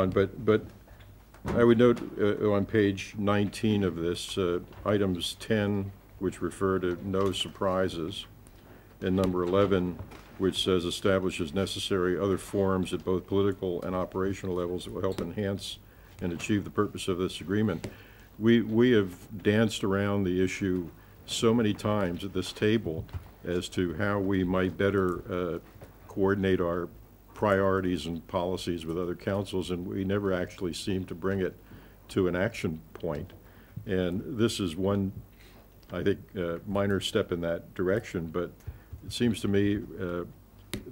But I would note on page 19 of this, items 10, which refer to no surprises, and number 11, which says establishes necessary other forms at both political and operational levels that will help enhance and achieve the purpose of this agreement. We have danced around the issue so many times at this table as to how we might better coordinate our priorities and policies with other councils, and we never actually seem to bring it to an action point. And this is one, I think, minor step in that direction, but it seems to me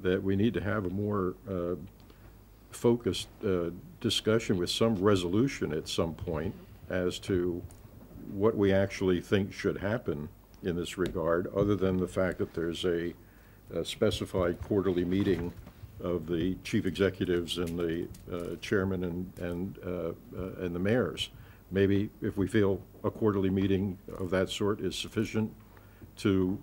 that we need to have a more focused discussion with some resolution at some point as to what we actually think should happen in this regard, other than the fact that there's a specified quarterly meeting of the chief executives and the chairman and the mayors. Maybe if we feel a quarterly meeting of that sort is sufficient to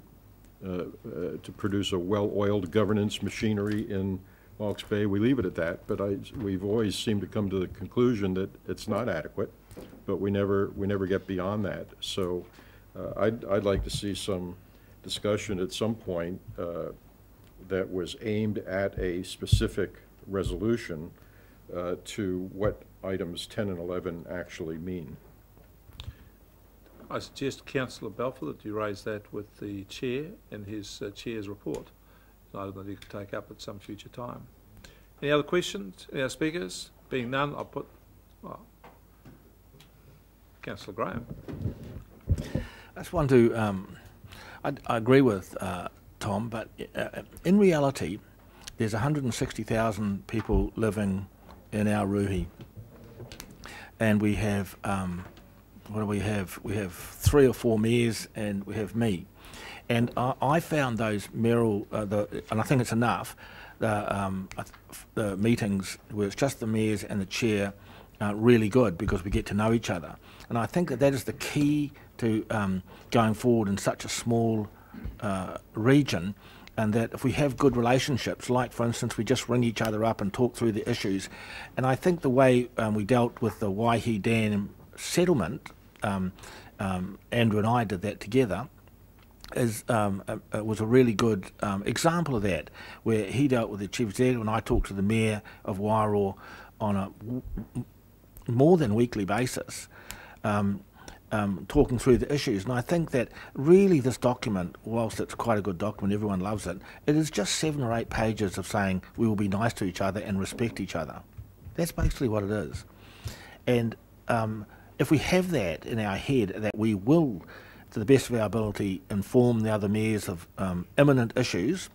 produce a well-oiled governance machinery in Hawke's Bay, we leave it at that. But we've always seemed to come to the conclusion that it's not adequate, but we never get beyond that. So I'd like to see some discussion at some point that was aimed at a specific resolution to what items 10 and 11 actually mean. I suggest, Councillor Balfour, that you raise that with the Chair in his Chair's report. An item that he could take up at some future time. Any other questions? Any other speakers? Being none, I'll put Councillor Graham. I just want to, I agree with Tom, but in reality, there's 160,000 people living in our Ruhi, and we have, what do we have? We have 3 or 4 mayors, and we have me. And I found those mayoral, and I think it's enough, the meetings where it's just the mayors and the chair really good, because we get to know each other. And I think that that is the key to going forward in such a small region, and that if we have good relationships, like for instance we just ring each other up and talk through the issues. And I think the way we dealt with the Waihi Dam settlement, Andrew and I did that together, was a really good example of that, where he dealt with the chief executive and I talked to the mayor of Wairoa on a more than weekly basis, talking through the issues. And I think that really this document, whilst it's quite a good document, everyone loves it, it is just 7 or 8 pages of saying we will be nice to each other and respect each other. That's basically what it is. And if we have that in our head, that we will, to the best of our ability, inform the other mayors of imminent issues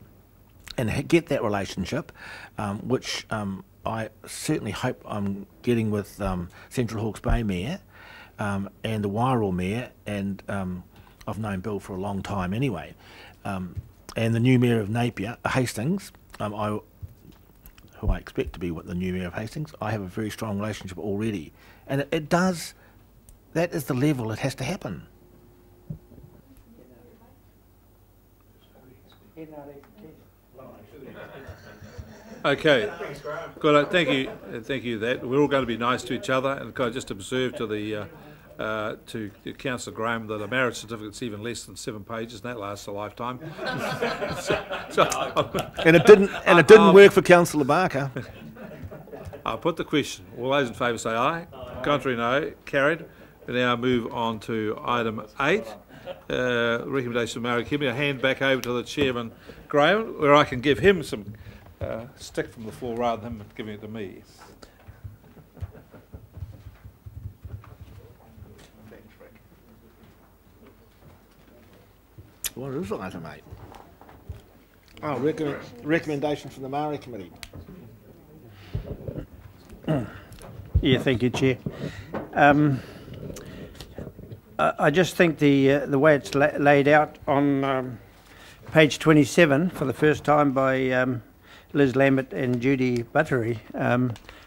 and get that relationship, which I certainly hope I'm getting with Central Hawke's Bay Mayor and the Wairoa Mayor, and I've known Bill for a long time anyway, and the new Mayor of Napier, Hastings, who I expect to be the new Mayor of Hastings. I have a very strong relationship already, and it does, that is the level it has to happen. Okay, good. Thank you. Thank you. That we're all going to be nice to each other, and can I just observe to the to Councillor Graham that a marriage certificate's even less than 7 pages, and that lasts a lifetime. And it didn't work for Councillor Barker. I'll put the question. All those in favour say aye. Contrary, no. Carried. We now move on to item 8. Recommendation of Maori Committee. I hand back over to the Chairman Graham, where I can give him some stick from the floor rather than him giving it to me. What is item 8? Oh, recommendation from the Maori Committee. Yeah, thank you, Chair. I just think the way it's laid out on page 27 for the first time by Liz Lambert and Judy Buttery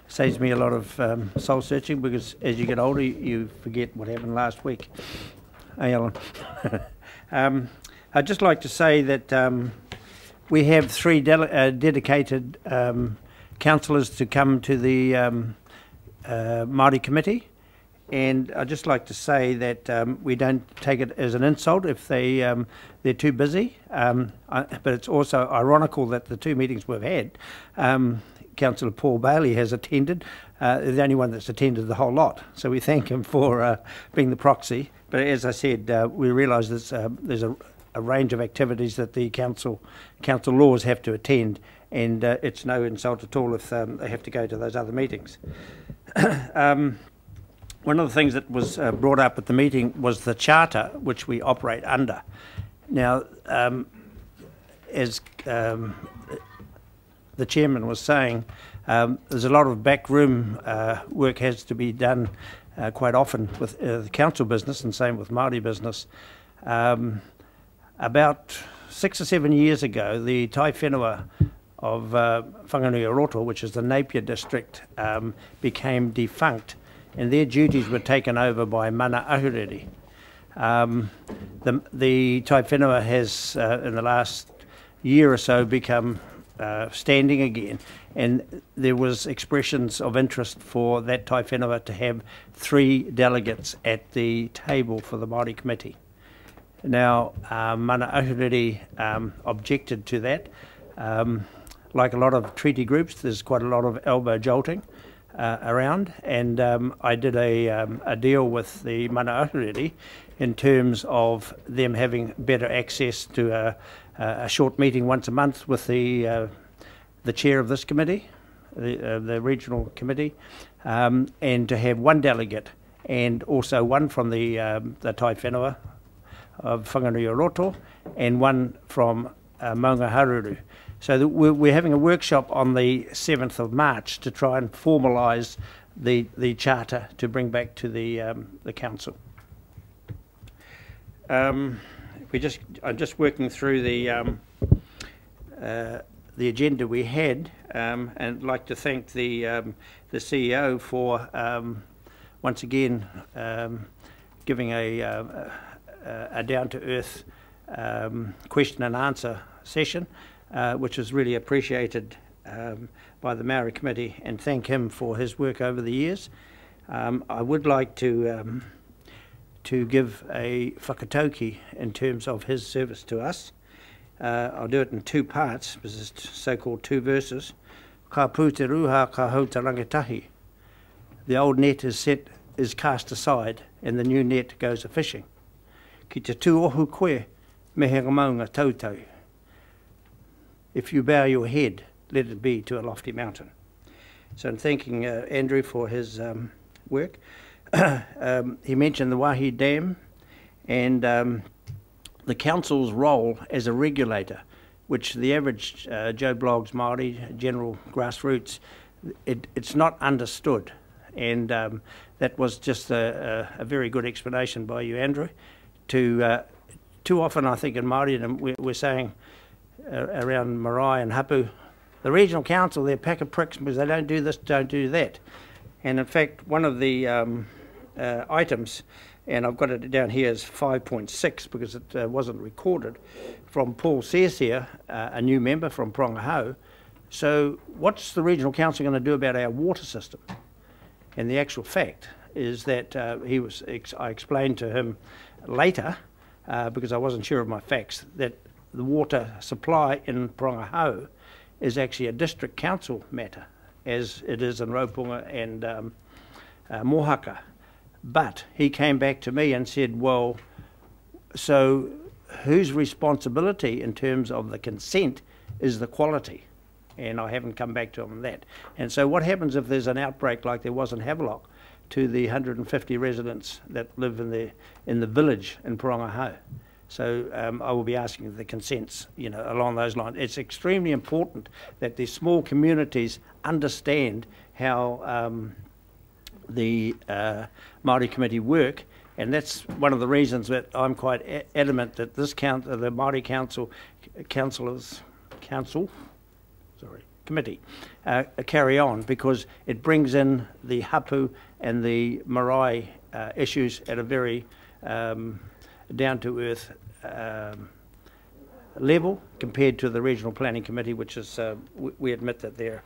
saves me a lot of soul searching, because as you get older you forget what happened last week. Hey, Alan. I'd just like to say that we have 3 dedicated councillors to come to the Maori Committee, and I'd just like to say that we don't take it as an insult if they're too busy, but it's also ironical that the two meetings we've had, Councillor Paul Bailey has attended, the only one that's attended the whole lot, so we thank him for being the proxy. But as I said, we realise there's a range of activities that the council laws have to attend, and it's no insult at all if they have to go to those other meetings. One of the things that was brought up at the meeting was the charter which we operate under. Now, as the chairman was saying, there's a lot of backroom work has to be done quite often with the council business, and same with Māori business. About 6 or 7 years ago, the Tai Whenua of Whanganui-a-Roto, which is the Napier district, became defunct, and their duties were taken over by Mana Ahuriri. The Tai Whenua has, in the last year or so, become standing again, and there was expressions of interest for that Tai Whenua to have 3 delegates at the table for the Maori Committee. Now, Mana Ahuriri objected to that. Like a lot of treaty groups, there's quite a lot of elbow jolting around, and I did a deal with the Mana Ahuriri in terms of them having better access to a short meeting once a month with the chair of this committee, the regional committee, and to have 1 delegate and also 1 from the Tai Whenua of Whanganui-a-Roto and 1 from Maunga Haruru. So we're having a workshop on the 7th of March to try and formalise the charter to bring back to the council. I'm just working through the agenda we had, and I'd like to thank the CEO for once again giving a down-to-earth question and answer session, which was really appreciated by the Maori Committee, and thank him for his work over the years. I would like to give a whakatauki in terms of his service to us. I'll do it in 2 parts, because it's so-called 2 verses. Ka pū te ruha ka hau te rangatahi. The old net is cast aside, and the new net goes a-fishing. Ki te tūohu koe, me he maunga tautau. If you bow your head, let it be to a lofty mountain. So I'm thanking Andrew for his work. He mentioned the Waihi Dam and the council's role as a regulator, which the average Joe Bloggs Māori, general grassroots, it's not understood. And that was just a very good explanation by you, Andrew. Too often, I think, in Māori, and we're saying around Marae and Hapu, the regional council, they're a pack of pricks because they don't do this, don't do that. And in fact, one of the items, and I've got it down here as 5.6 because it wasn't recorded, from Paul Searseer, a new member from Prongahau. So what's the regional council going to do about our water system? And the actual fact is that I explained to him later, because I wasn't sure of my facts, that the water supply in Prongahau is actually a district council matter, as it is in Raupunga and Mohaka. But he came back to me and said, well, so whose responsibility in terms of the consent is the quality? And I haven't come back to him on that. And so what happens if there's an outbreak like there was in Havelock to the 150 residents that live in the village in Prongahau? So I will be asking the consents, along those lines. It's extremely important that these small communities understand how the Māori Committee work, and that's one of the reasons that I'm quite adamant that this the Māori Committee carry on, because it brings in the hapu and the marae issues at a very down-to-earth level compared to the Regional Planning Committee, which is, we admit that they're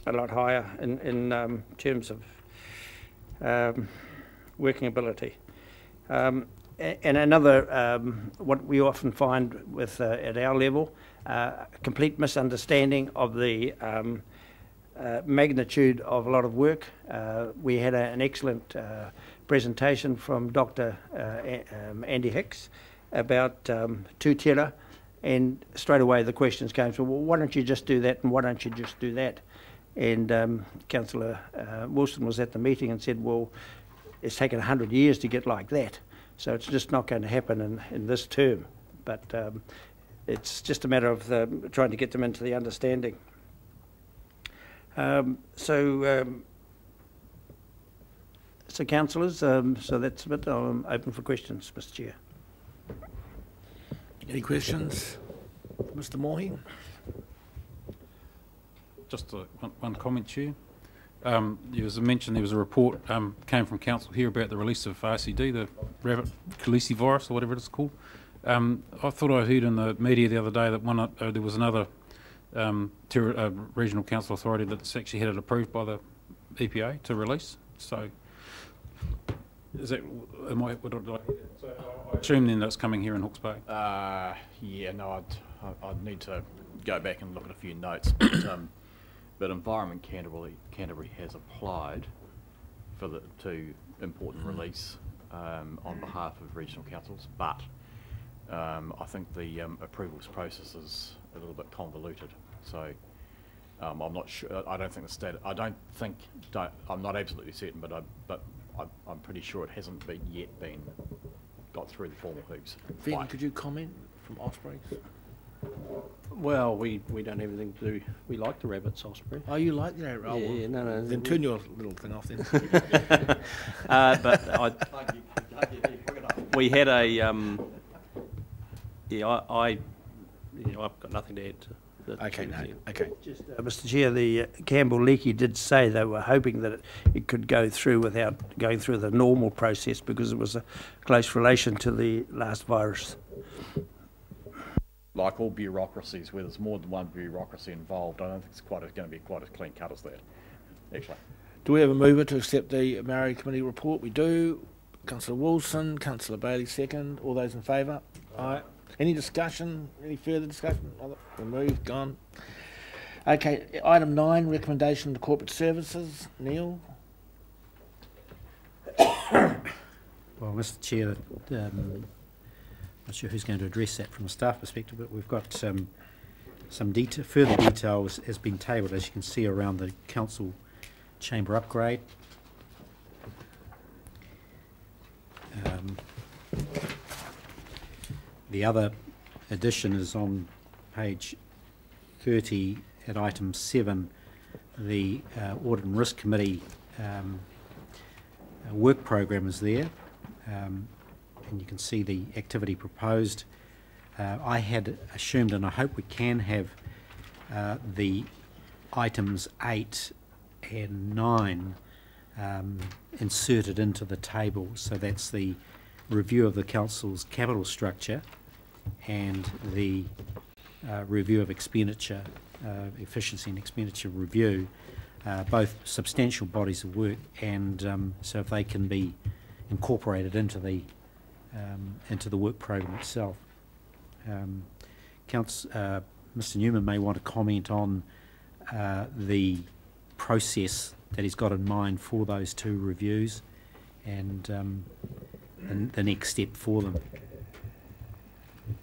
a lot higher in terms of working ability. And another, what we often find with at our level, complete misunderstanding of the magnitude of a lot of work. We had an excellent presentation from Dr. Andy Hicks about two-tera, and straight away the questions came, so well, why don't you just do that and why don't you just do that? And Councillor Wilson was at the meeting and said, well, it's taken 100 years to get like that, so it's just not going to happen in this term. But it's just a matter of trying to get them into the understanding. So councillors, so that's a bit. I'm open for questions, Mr. Chair. Any questions, Mr. Mohi? Just one comment, Chair. There was a mention, there was a report came from council here about the release of RCD, the rabbit calicivirus or whatever it's called. I thought I heard in the media the other day that there was another regional council authority that's actually had it approved by the EPA to release. So, is that? So I assume then that's coming here in Hawke's Bay. Yeah, no, I'd need to go back and look at a few notes, but Environment Canterbury has applied to important release on behalf of regional councils, but I think the approvals process is a little bit convoluted. So I'm not sure. I don't think the state. I'm not absolutely certain, but I'm pretty sure it hasn't yet been got through the formal hoops. Vivian, could you comment from Ospreys? Well, we don't have anything to do. We like the rabbits, Osprey. Oh, you like the rabbit? Oh, yeah, well, yeah, no. Then turn your little thing off then. But we had a I've got nothing to add to that. Okay, no, okay. Just, Mr. Chair, the Campbell Leakey did say they were hoping that it could go through without going through the normal process because it was a close relation to the last virus. Like all bureaucracies, where there's more than one bureaucracy involved, I don't think it's going to be quite as clean cut as that, actually. Do we have a mover to accept the Maori Committee report? We do. Councillor Wilson, Councillor Bailey second. All those in favour? Aye. Any discussion? Any further discussion? Removed, gone. Okay, item 9, recommendation to corporate services. Neil? Well, Mr. Chair, not sure who's going to address that from a staff perspective, but we've got some further details has been tabled, as you can see, around the council chamber upgrade. The other addition is on page 30 at item 7, the Audit and Risk Committee work program is there, and you can see the activity proposed. I had assumed, and I hope we can have the items 8 and 9 inserted into the table. So that's the review of the council's capital structure and the review of expenditure, efficiency and expenditure review, both substantial bodies of work, and so if they can be incorporated into the work program itself. Mr. Newman may want to comment on the process that he's got in mind for those two reviews and the next step for them.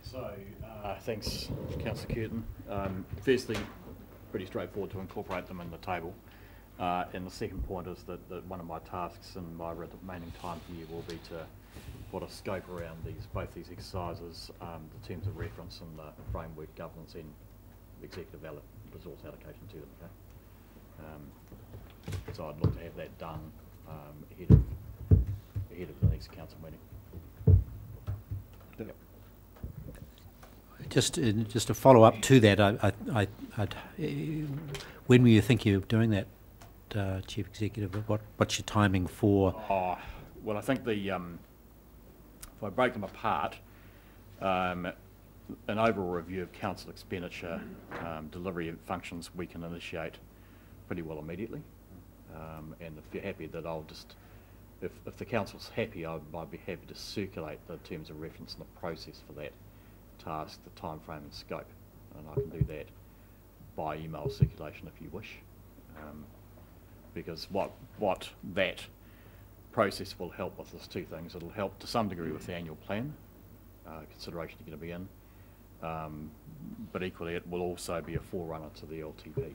So, thanks, Councillor Curtin. Firstly, pretty straightforward to incorporate them in the table. And the second point is that one of my tasks in my remaining time here will be to put a scope around both these exercises, the terms of reference and the framework governance and executive resource allocation to them. Okay? So I'd look to have that done ahead of the next council meeting. Yep. Just to follow up to that, when were you thinking of doing that, Chief Executive? What's your timing for? Oh, well, I think if I break them apart, an overall review of council expenditure, delivery functions we can initiate pretty well immediately. And if you're happy that I'll just, if the council's happy, I'd be happy to circulate the terms of reference and the process for that task, the time frame and scope. And I can do that by email circulation if you wish. Because what that process will help with is two things. It'll help to some degree with the annual plan, consideration you're going to be in, but equally it will also be a forerunner to the LTP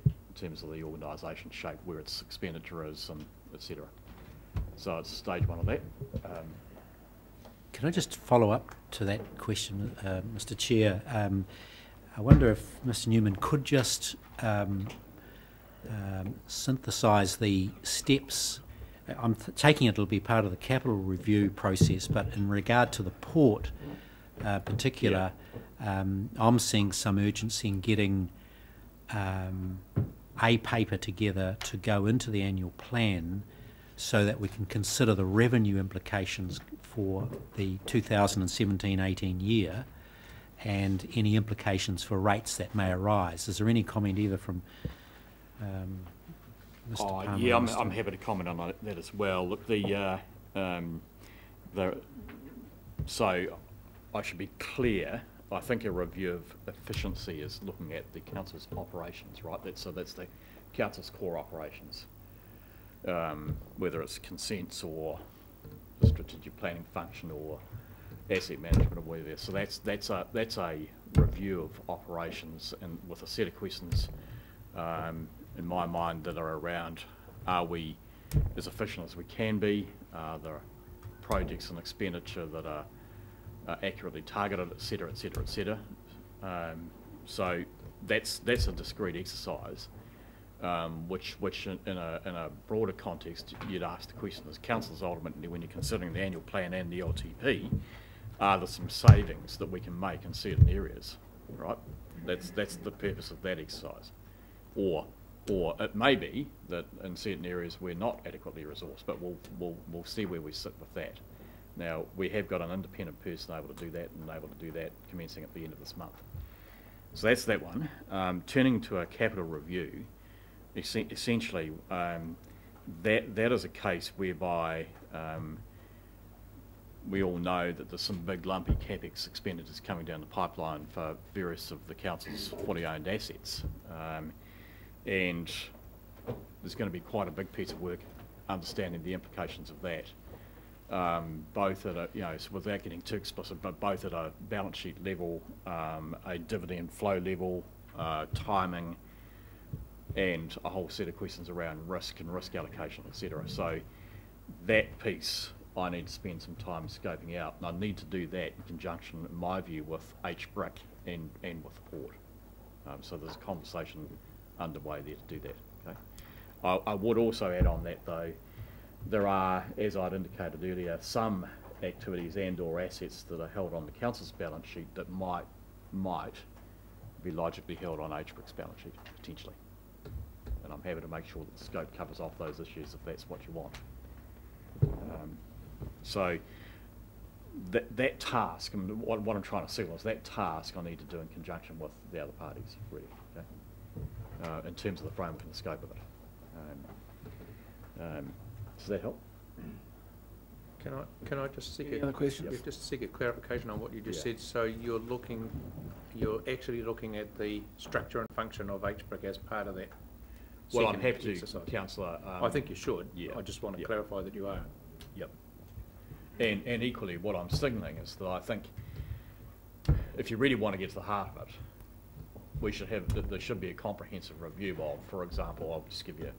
in terms of the organisation shape, where its expenditure is, and etc. So it's stage one of that. Can I just follow up to that question, Mr. Chair? I wonder if Mr. Newman could just synthesise the steps. I'm taking it'll be part of the capital review process, but in regard to the port particular, I'm seeing some urgency in getting a paper together to go into the annual plan so that we can consider the revenue implications for the 2017-18 year and any implications for rates that may arise. Is there any comment either from Mr. Palmer? Yeah, I'm happy to comment on that as well. Look, so I should be clear. I think a review of efficiency is looking at the council's operations, right? That's the council's core operations, whether it's consents or the strategic planning function or asset management or whatever. So that's a review of operations, and with a set of questions in my mind that are around: are we as efficient as we can be? Are there projects and expenditure that are accurately targeted, etc., etc., etc. So that's a discrete exercise, which in a broader context you'd ask the question as council's ultimately, when you're considering the annual plan and the LTP, are there some savings that we can make in certain areas, right? That's the purpose of that exercise, or it may be that in certain areas we're not adequately resourced, but we'll see where we sit with that. Now, we have got an independent person able to do that, and able to do that commencing at the end of this month. So that's that one. Turning to a capital review, essentially that is a case whereby we all know that there's some big lumpy CapEx expenditures coming down the pipeline for various of the council's fully owned assets. And there's going to be quite a big piece of work understanding the implications of that. Both at a, so without getting too explicit, but both at a balance sheet level, a dividend flow level, timing, and a whole set of questions around risk and risk allocation, etc. So that piece I need to spend some time scoping out, and I need to do that in conjunction, in my view, with HBRC and with the port. So there's a conversation underway there to do that. Okay. I would also add on that though, there are, as I'd indicated earlier, some activities and/or assets that are held on the council's balance sheet that might be logically held on HBRC's balance sheet, potentially. And I'm happy to make sure that the scope covers off those issues if that's what you want. So that task, and what I'm trying to signal is that task I need to do in conjunction with the other parties, really, okay? In terms of the framework and the scope of it. Does that help? Can I just seek Any other questions? just seek a clarification on what you just said? So you're actually looking at the structure and function of HBRC as part of that. Well, I'm happy to, Councillor. I think you should. Yeah. I just want to clarify that you are. Yep. And equally, what I'm signalling is that I think if you really want to get to the heart of it, we should have, there should be a comprehensive review of, for example, I'll just give you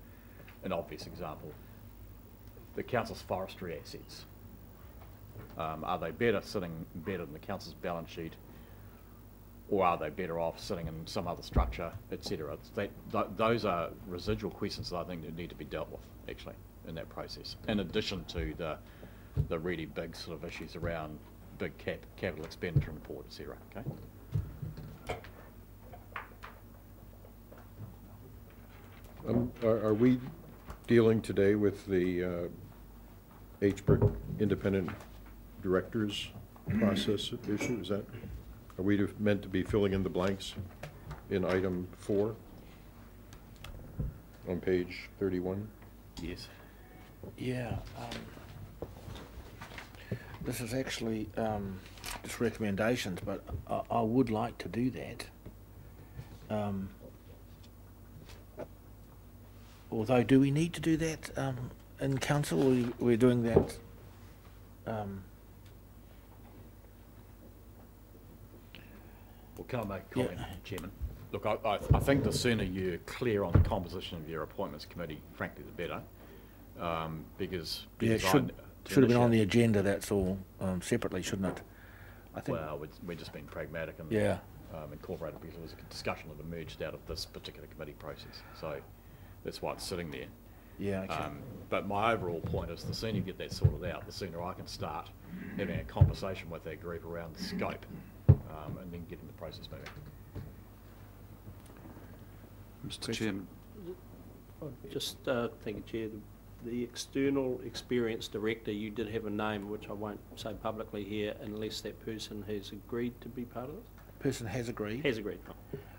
an obvious example, the council's forestry assets. Are they better sitting embedded in the council's balance sheet, or are they better off sitting in some other structure, etc.? Those are residual questions that I think that need to be dealt with, actually, in that process, in addition to the really big sort of issues around big capital expenditure in the port, etc. Okay. Are we dealing today with the HBRC independent directors process issue? Is that, are we meant to be filling in the blanks in item 4? on page 31. Yes. Yeah. This is actually just recommendations, but I would like to do that. Although, do we need to do that in council, or we're doing that? Well, can I make a comment, Chairman? Look, I think the sooner you're clear on the composition of your appointments committee, frankly, the better. Because Yeah, it should have been on the agenda. That's all separately, shouldn't it? I think. Well, we're just being pragmatic and Yeah. incorporated because it was a discussion that emerged out of this particular committee process. So that's why it's sitting there. Yeah. Okay. But my overall point is the sooner you get that sorted out, the sooner I can start having a conversation with that group around the scope and then getting the process moving. Mr. Chairman. Just thank you, Chair. The external experience director, you did have a name which I won't say publicly here unless that person has agreed to be part of it. Person has agreed. Has agreed.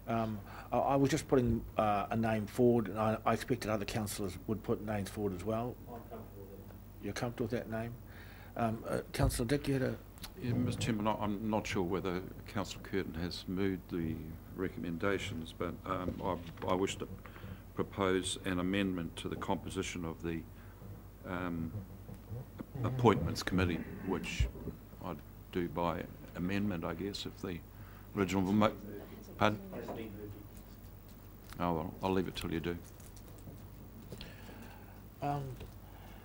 I was just putting a name forward, and I expected other councillors would put names forward as well. I'm comfortable with that. You're comfortable with that name? Councillor Dick, you had a... Yeah, Mr. Chairman, I'm not sure whether Councillor Curtin has moved the recommendations, but I wish to propose an amendment to the composition of the appointments committee, which I'd do by amendment, I guess, if the original... Pardon? Oh, well, I'll leave it till you do.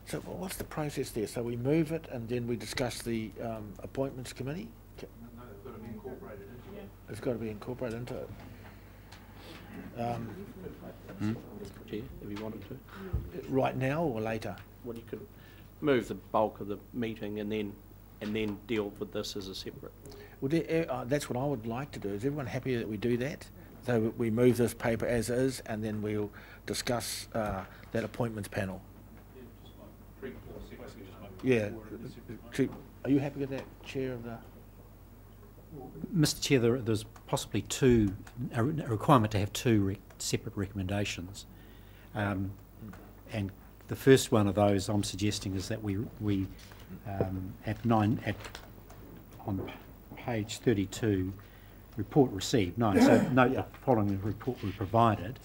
So what's the process there? So we move it and then we discuss the appointments committee? No, they've got to be incorporated into it. It's got to be incorporated into it. Chair, if you wanted to. Right now or later? Well, you could move the bulk of the meeting and then deal with this as a separate. Well, that's what I would like to do. Is everyone happy that we do that? So we move this paper as is and then we'll discuss that appointments panel. Yeah. Are you happy with that, Chair of the... Mr. Chair, there's possibly a requirement to have two separate recommendations. And the first one of those I'm suggesting is that we on page 32, report received. So note the following report we provided,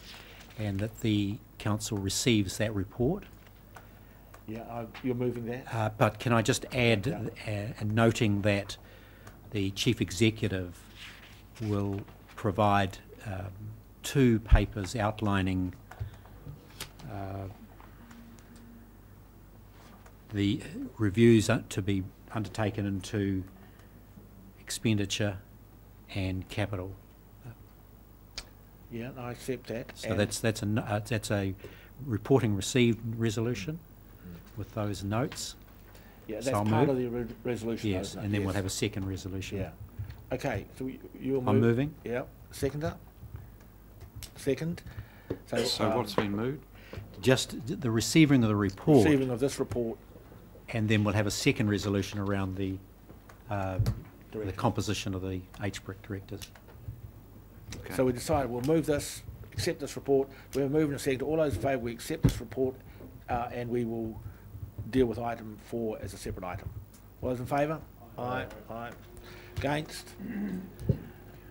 and that the council receives that report. Yeah, you're moving that? But can I just add, noting that the Chief Executive will provide two papers outlining the reviews to be undertaken into expenditure and capital. Yeah, I accept that. So that's a reporting received resolution with those notes. Yeah, that's so part of the resolution. Yes, and then we'll have a second resolution. Yeah. Okay, so you're moving? I'm moving. Yeah. Seconder? Second. So what's been moved? Just the receiving of the report. Receiving of this report. And then we'll have a second resolution around the composition of the HBRC directors. Okay. So we decided we'll move this, accept this report. We're moving a second. All those in favour, we accept this report, and we will deal with item 4 as a separate item. All those in favour? Aye. Aye. Against?